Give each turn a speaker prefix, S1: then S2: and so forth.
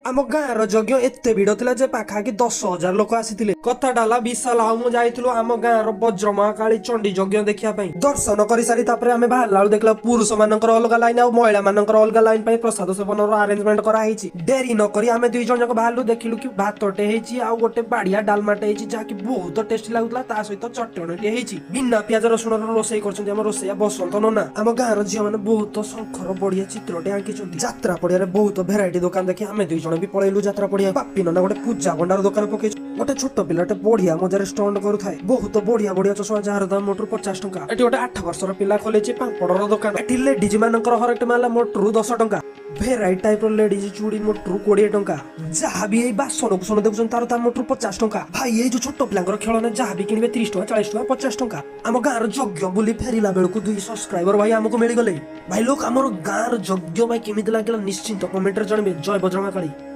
S1: ଆମ ଗାଁର ଯଜ୍ଞ ଏତେ ଭିଡ ଥିଲା ଯେ ପାଖାପାଖି 10,000 ଲୋକ ଆସିଥିଲେ। କଥାଟା ହେଲା ବିଶାଲ ଆଉ ମୁଁ ଯାଇଥିଲୁ ଆମ ଗାଁର ବଜ୍ର ମହାକାଳୀ ଚଣ୍ଡୀ ଯଜ୍ଞ ଦେଖିବା ପାଇଁ। ଦର୍ଶନ କରିସାରି ତାପରେ ଆମେ ବାହାରିଲା ବେଳୁ ଦେଖିଲା ପୁରୁଷ ମାନଙ୍କର ଅଲଗା ଲାଇନ ଆଉ ମହିଳା ମାନଙ୍କର ଅଲଗା ଲାଇନ ପାଇଁ ପ୍ରସାଦ ସେବନର ଆରେଞ୍ଜମେଣ୍ଟ କରାହେଇଛି। ଡେରି ନକରି ଆମେ 2 ଜଣ ଯାକ ବାହାରିଲୁ। ଦେଖିଲୁ କି ଭାତଟେ ହେଇଛି ଆଉ ଗୋଟେ ବାଡିଆ ଡାଲମାଟେ ହେଇଛି ଯାହାକି ବହୁତ ଟେଷ୍ଟି ଲାଗୁଥିଲା। ତା ସହିତ ଚଟଣୀଟେ ହେଇଛି। ବିନା ପିଆଜ ରସୁଣର ରୋଷେଇ କରୁଛନ୍ତି ଆମ ରୋଷେଇଆ ବସନ୍ତ ନନା। ଆମ ଗାଁର ଝିଅ ମାନେ ବହୁତ ଶଙ୍ଖର ବଢିଆ ଚିତ୍ରଟେ ଆଙ୍କିଛନ୍ତି। ଯାତ୍ରା ପଡିଆରେ ବହୁତ ଭେରାଇଟି ଦୋକାନ ଦେଖି ଆମେ 2 ଜଣ ବି ପଳେଇଲୁ ଯାତ୍ରା ପଡିଆ। ବାପି ନନା ଗୋଟେ ପୂଜା ଭଣ୍ଡାର ଦୋକାନ ପକେଇଛୁ। ଗୋଟେ ଛୋଟ ପିଲାଟେ ବଢିଆ ମଜାରେ ଷ୍ଟଣ୍ଟ କରୁଥାଏ। ବହୁତ ବଢିଆ ବଢିଆ ଚଷମା ଯାହାର ଦାମ ମୋଟରୁ 50 ଟଙ୍କା। ଏଠି ଗୋଟେ 8 ବର୍ଷର ପିଲା ଖୋଲିଛି ପାମ୍ପଡର ଦୋକାନ। ଏଠି ଲେଡିଜ ମାନଙ୍କର ହରେକ ମାଲା ମୋଟରୁ 10 ଟଙ୍କା। ଭେରାଇଟି ଟାଇପର ଲେଡିଜ ଚୁଡି ମୋଟରୁ 20 ଟଙ୍କା। ଯାହା ବି ଏଇ ବାସନ କୁସନ ଦେଖୁଛନ୍ତି ତାର ଦାମ ମୋଟରୁ 50 ଟଙ୍କା। ଭାଇ ଏଇ ଯୋଉ ଛୋଟ ପିଲାଙ୍କର ଖେଳନା ଯାହା ବି କିଣିବେ 30 ଟଙ୍କା 40 ଟଙ୍କା 50 ଟଙ୍କା। ଆମ ଗାଁର ଯଜ୍ଞ ବୁଲି ଫେରିଲା ବେଳକୁ 2 ସବସ୍କ୍ରାଇବର ଭାଇ ଆମକୁ ମିଳିଗଲେ। ଭାଇ ଲୋକ ଆମର ଗାଁର ଯଜ୍ଞ ଭାଇ କେମିତି ଲାଗିଲା ନିଶ୍ଚିନ୍ତ କମେଣ୍ଟରେ ଜଣେଇବେ। ଜୟ ବଜରଙ୍ଗକାଳୀ।